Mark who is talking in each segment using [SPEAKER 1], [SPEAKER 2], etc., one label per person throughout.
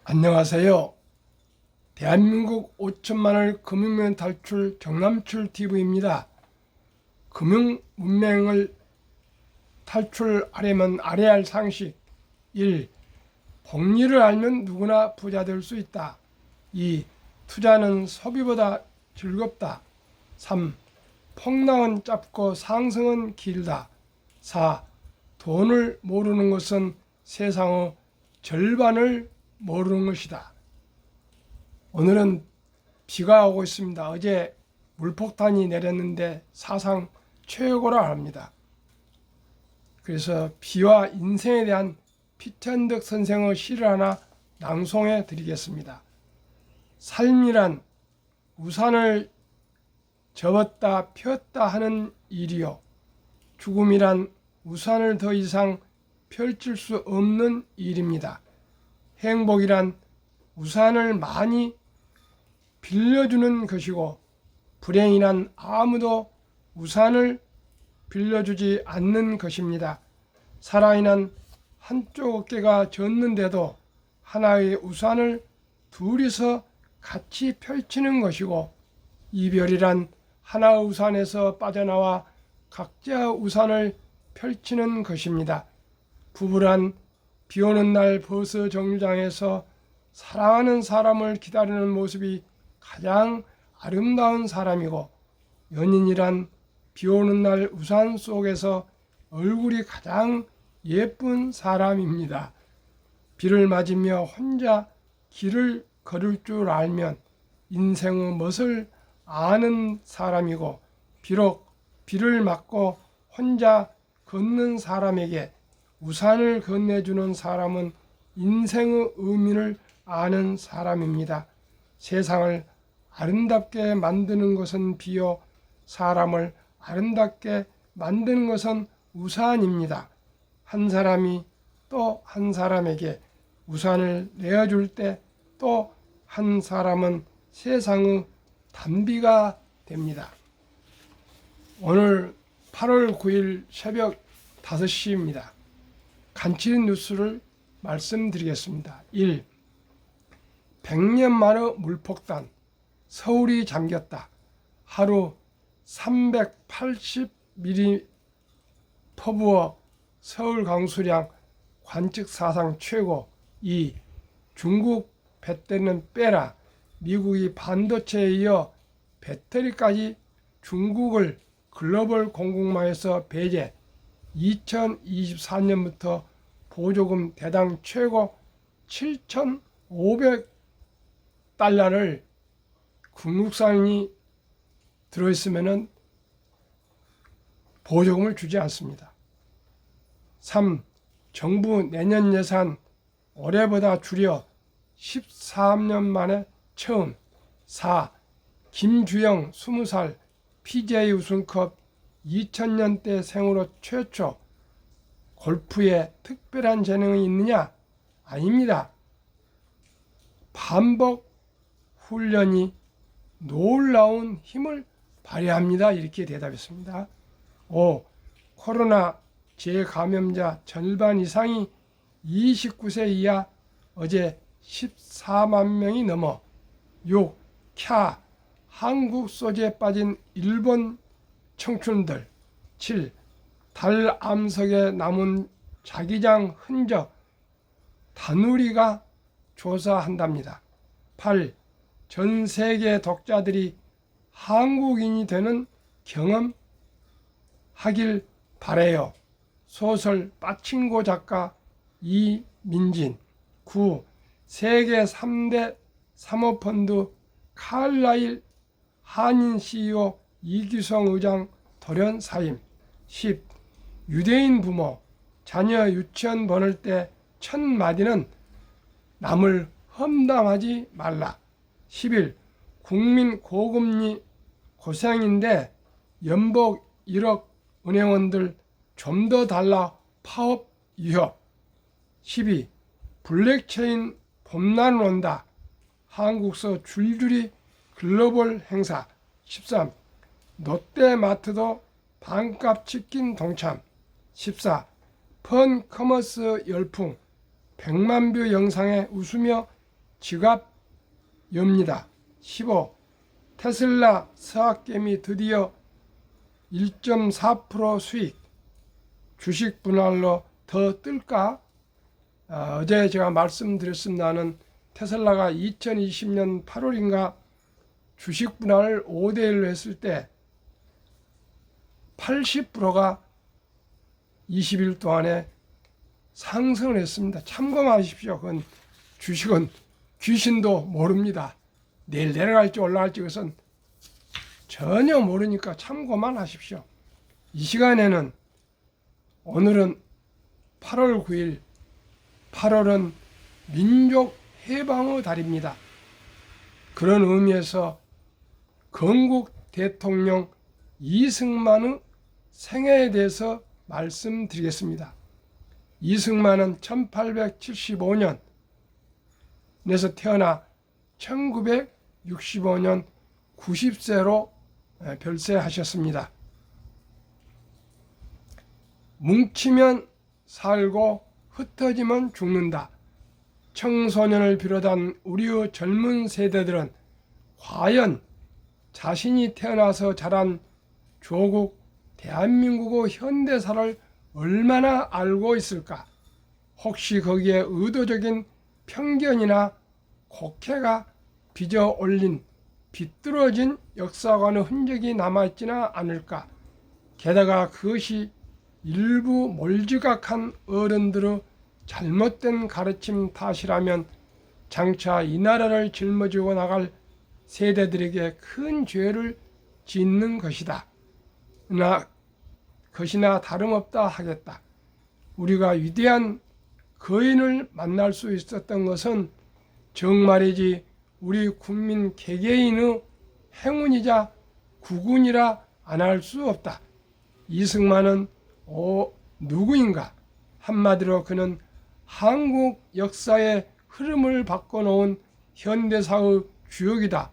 [SPEAKER 1] 안녕하세요. 대한민국 5천만을 금융면 탈출 정남출 TV입니다. 금융 문맹을 탈출하려면 알아야 할 상식 1. 복리를 알면 누구나 부자 될 수 있다. 2. 투자는 소비보다 즐겁다. 3. 폭락은 짧고 상승은 길다. 4. 돈을 모르는 것은 세상의 절반을 모르는 것이다. 오늘은 비가 오고 있습니다. 어제 물폭탄이 내렸는데 사상 최고라 합니다. 그래서 비와 인생에 대한 피천득 선생의 시를 하나 낭송해 드리겠습니다. 삶이란 우산을 접었다 폈다 하는 일이요. 죽음이란 우산을 더 이상 펼칠 수 없는 일입니다. 행복이란 우산을 많이 빌려주는 것이고, 불행이란 아무도 우산을 빌려주지 않는 것입니다. 사랑이란 한쪽 어깨가 졌는데도 하나의 우산을 둘이서 같이 펼치는 것이고, 이별이란 하나의 우산에서 빠져나와 각자 우산을 펼치는 것입니다. 부부란 비오는 날 버스 정류장에서 사랑하는 사람을 기다리는 모습이 가장 아름다운 사람이고, 연인이란 비오는 날 우산 속에서 얼굴이 가장 예쁜 사람입니다. 비를 맞으며 혼자 길을 걸을 줄 알면 인생의 멋을 아는 사람이고, 비록 비를 맞고 혼자 걷는 사람에게 우산을 건네주는 사람은 인생의 의미를 아는 사람입니다. 세상을 아름답게 만드는 것은 비요, 사람을 아름답게 만드는 것은 우산입니다. 한 사람이 또 한 사람에게 우산을 내어줄 때 또 한 사람은 세상의 단비가 됩니다. 오늘 8월 9일 새벽 5시입니다. 간추린 뉴스를 말씀드리겠습니다. 1. 100년 만의 물폭탄, 서울이 잠겼다. 하루 380mm 퍼부어 서울 강수량 관측 사상 최고. 2. 중국 배터리는 빼라. 미국이 반도체에 이어 배터리까지 중국을 글로벌 공급망에서 배제. 2024년부터 보조금 대당 최고 7,500달러를 국산이 들어있으면 보조금을 주지 않습니다. 3. 정부 내년 예산 올해보다 줄여 13년 만에 처음. 4. 김주영 20살 PGA 우승컵 2000년대 생으로 최초. 골프에 특별한 재능이 있느냐? 아닙니다. 반복 훈련이 놀라운 힘을 발휘합니다. 이렇게 대답했습니다. 5. 코로나 재감염자 절반 이상이 29세 이하, 어제 14만 명이 넘어. 6. 캬 한국 소재에 빠진 일본 청춘들. 7. 달 암석에 남은 자기장 흔적 다누리가 조사한답니다. 8. 전 세계 독자들이 한국인이 되는 경험 하길 바래요. 소설 빠친코 작가 이민진. 9. 세계 3대 사모펀드 칼라일 한인 CEO 이규성 의장 돌연 사임. 10. 유대인 부모 자녀 유치원 보낼 때 첫 마디는 남을 험담하지 말라. 11. 국민 고금리 고생인데 연복 1억 은행원들 좀 더 달라 파업 위협. 12. 블랙체인 봄날 온다. 한국서 줄줄이 글로벌 행사. 13. 롯데마트도 반값 치킨 동참. 14. 펀 커머스 열풍 100만 뷰 영상에 웃으며 지갑 엽니다. 15. 테슬라 서학개미 드디어 1.4% 수익. 주식 분할로 더 뜰까? 어제 제가 말씀드렸습니다는 테슬라가 2020년 8월인가 주식 분할을 5대1로 했을 때 80%가 20일 동안에 상승을 했습니다. 참고하십시오. 그건 주식은 귀신도 모릅니다. 내일 내려갈지 올라갈지 그것은 전혀 모르니까 참고만 하십시오. 이 시간에는 오늘은 8월 9일, 8월은 민족 해방의 달입니다. 그런 의미에서 건국 대통령 이승만의 생애에 대해서 말씀드리겠습니다. 이승만은 1875년에서 태어나 1965년 90세로 별세하셨습니다. 뭉치면 살고 흩어지면 죽는다. 청소년을 비롯한 우리의 젊은 세대들은 과연 자신이 태어나서 자란 조국 대한민국의 현대사를 얼마나 알고 있을까? 혹시 거기에 의도적인 편견이나 곡해가 빚어 올린 비뚤어진 역사관의 흔적이 남아있지는 않을까? 게다가 그것이 일부 몰지각한 어른들의 잘못된 가르침 탓이라면 장차 이 나라를 짊어지고 나갈 세대들에게 큰 죄를 짓는 것이다. 것이나 다름없다 하겠다. 우리가 위대한 거인을 만날 수 있었던 것은 정말이지 우리 국민 개개인의 행운이자 구군이라 안 할 수 없다. 이승만은 누구인가? 한마디로 그는 한국 역사의 흐름을 바꿔놓은 현대사의 주역이다.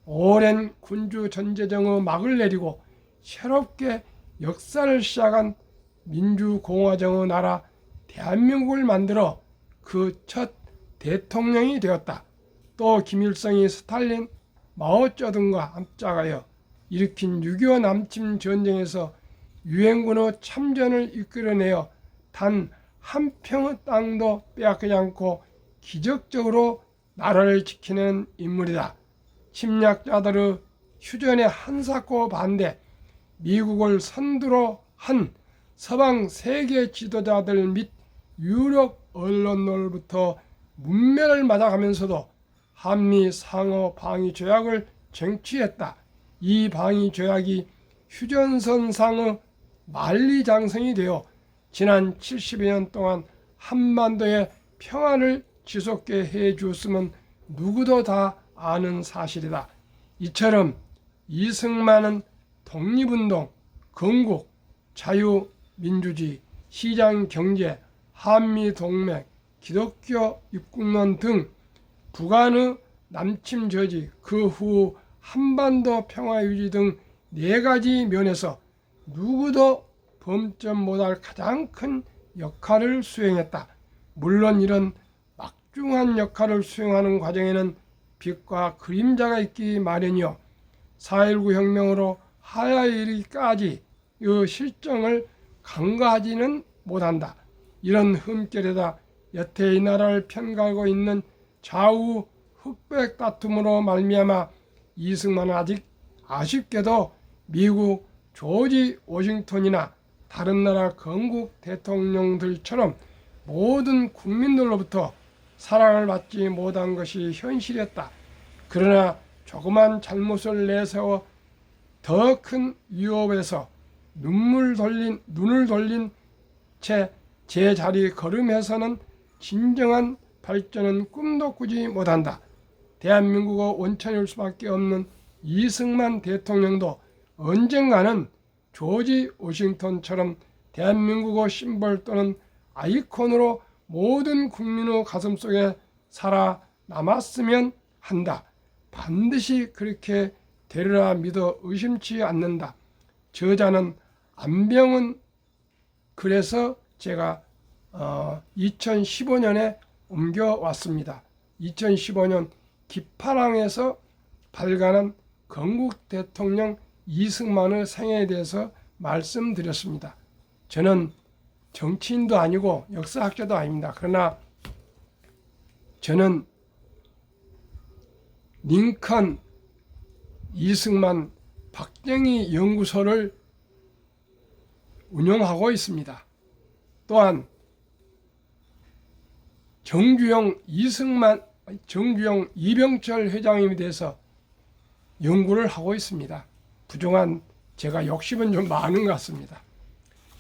[SPEAKER 1] 오랜 군주 전제정의 막을 내리고 새롭게 역사를 시작한 민주공화정의 나라 대한민국을 만들어 그 첫 대통령이 되었다. 또 김일성이 스탈린, 마오쩌둥과 합작하여 일으킨 6.25 남침 전쟁에서 유엔군의 참전을 이끌어내어 단 한 평의 땅도 빼앗기지 않고 기적적으로 나라를 지키는 인물이다. 침략자들의 휴전에 한사코 반대, 미국을 선두로 한 서방 세계 지도자들 및 유력 언론으로부터 문매를 맞아가면서도 한미 상호 방위 조약을 쟁취했다. 이 방위 조약이 휴전선상의 만리장성이 되어 지난 70여 년 동안 한반도의 평화를 지속해 해 주었으면 누구도 다 아는 사실이다. 이처럼 이승만은 독립운동, 건국, 자유민주주의, 시장경제, 한미동맹, 기독교 입국론 등 북한의 남침 저지, 그 후 한반도 평화유지 등 4가지 면에서 누구도 범점 못할 가장 큰 역할을 수행했다. 물론 이런 막중한 역할을 수행하는 과정에는 빛과 그림자가 있기 마련이요. 4.19 혁명으로 하야에 이르기까지 이 실정을 간과하지는 못한다. 이런 흠결에다 여태 이 나라를 편가고 있는 좌우 흑백 다툼으로 말미암아 이승만은 아직 아쉽게도 미국 조지 워싱턴이나 다른 나라 건국 대통령들처럼 모든 국민들로부터 사랑을 받지 못한 것이 현실이었다. 그러나 조그만 잘못을 내세워 더 큰 위협에서 눈을 돌린 채 제자리 걸음에서는 진정한 발전은 꿈도 꾸지 못한다. 대한민국의 원천일 수밖에 없는 이승만 대통령도 언젠가는 조지 워싱턴처럼 대한민국의 심벌 또는 아이콘으로 모든 국민의 가슴속에 살아남았으면 한다. 반드시 그렇게 되리라 믿어 의심치 않는다. 저자는 안병은 그래서 제가 2015년에 옮겨왔습니다. 2015년 기파랑에서 발간한 건국 대통령 이승만의 생애에 대해서 말씀드렸습니다. 저는 정치인도 아니고 역사학자도 아닙니다. 그러나 저는 링컨, 이승만, 박정희 연구소를 운영하고 있습니다. 또한 정주영, 이병철 회장님에 대해서 연구를 하고 있습니다. 부정한 제가 욕심은 좀 많은 것 같습니다.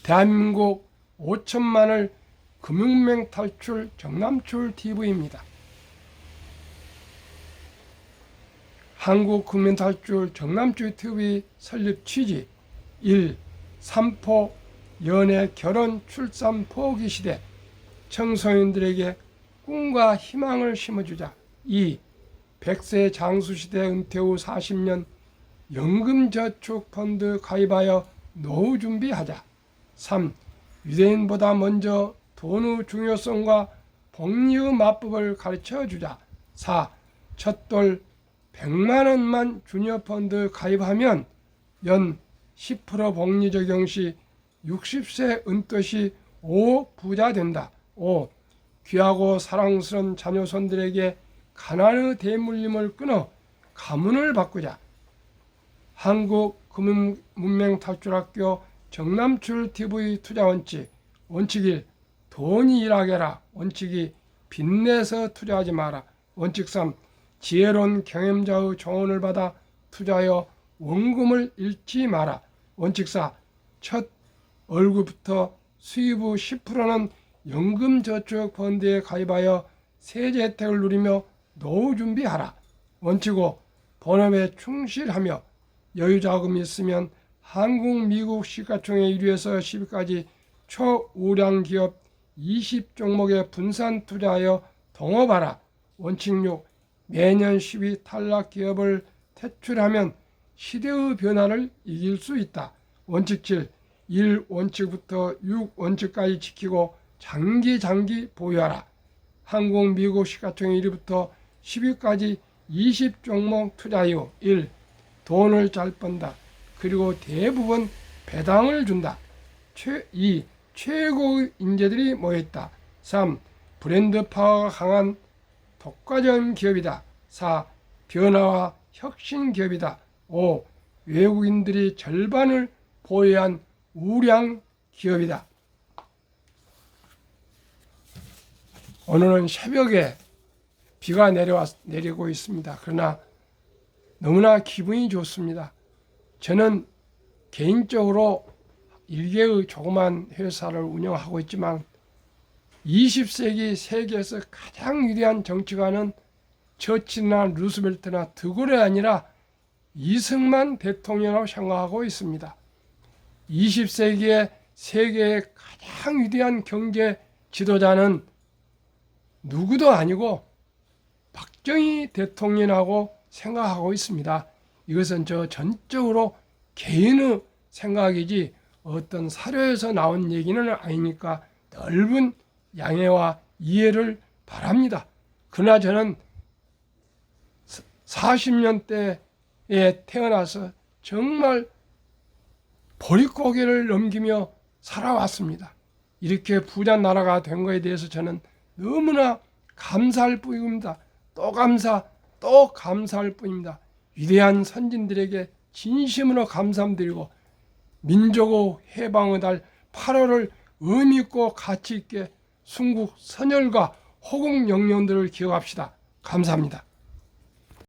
[SPEAKER 1] 대한민국 5천만을 금융맹 탈출 정남출 TV입니다. 한국 금융 탈출 정남출 TV 설립 취지 1. 삼포 연애 결혼 출산 포기 시대 청소년들에게 꿈과 희망을 심어주자. 2. 100세 장수시대 은퇴 후 40년 연금저축펀드 가입하여 노후 준비하자. 3. 유대인보다 먼저 돈의 중요성과 복리의 마법을 가르쳐주자. 4. 첫돌 100만원만 주니어펀드 가입하면 연 10% 복리 적용 시 60세 은퇴 시 5 부자 된다. 5. 귀하고 사랑스러운 자녀손들에게 가난의 대물림을 끊어 가문을 바꾸자. 한국금융문맹탈출학교 정남출TV 투자원칙. 원칙 1. 돈이 일하게라. 원칙 2. 빚내서 투자하지 마라. 원칙 3. 지혜로운 경험자의 조언을 받아 투자하여 원금을 잃지 마라. 원칙 4. 첫 월급부터 수입의 10%는 연금저축펀드에 가입하여 세제 혜택을 누리며 노후 준비하라. 원칙 5. 본업에 충실하며 여유자금이 있으면 한국, 미국 시가총액 1위에서 10위까지 초우량 기업 20종목에 분산 투자하여 동업하라. 원칙 6. 매년 10위 탈락 기업을 퇴출하면 시대의 변화를 이길 수 있다. 원칙 7. 1원칙부터 6원칙까지 지키고 장기 보유하라. 한국, 미국 시가총액 1위부터 10위까지 20종목 투자 이후 1. 돈을 잘 번다. 그리고 대부분 배당을 준다. 2. 최고의 인재들이 모여있다. 3. 브랜드 파워가 강한 독과점 기업이다. 4. 변화와 혁신 기업이다. 5. 외국인들이 절반을 보유한 우량 기업이다. 오늘은 새벽에 비가 내리고 있습니다. 그러나 너무나 기분이 좋습니다. 저는 개인적으로 일개의 조그만 회사를 운영하고 있지만 20세기 세계에서 가장 위대한 정치가는 처칠이나 루스벨트나 드골이 아니라 이승만 대통령이라고 생각하고 있습니다. 20세기의 세계의 가장 위대한 경제 지도자는 누구도 아니고 박정희 대통령이라고 생각하고 있습니다. 이것은 저 전적으로 개인의 생각이지 어떤 사료에서 나온 얘기는 아니니까 넓은 양해와 이해를 바랍니다. 그러나 저는 40년대에 태어나서 정말 보릿고개를 넘기며 살아왔습니다. 이렇게 부자 나라가 된 것에 대해서 저는 너무나 감사할 뿐입니다. 또 감사할 뿐입니다. 위대한 선진들에게 진심으로 감사드리고 민족의 해방의 달 8월을 의미있고 가치있게 순국 선열과 호국 영령들을 기억합시다. 감사합니다.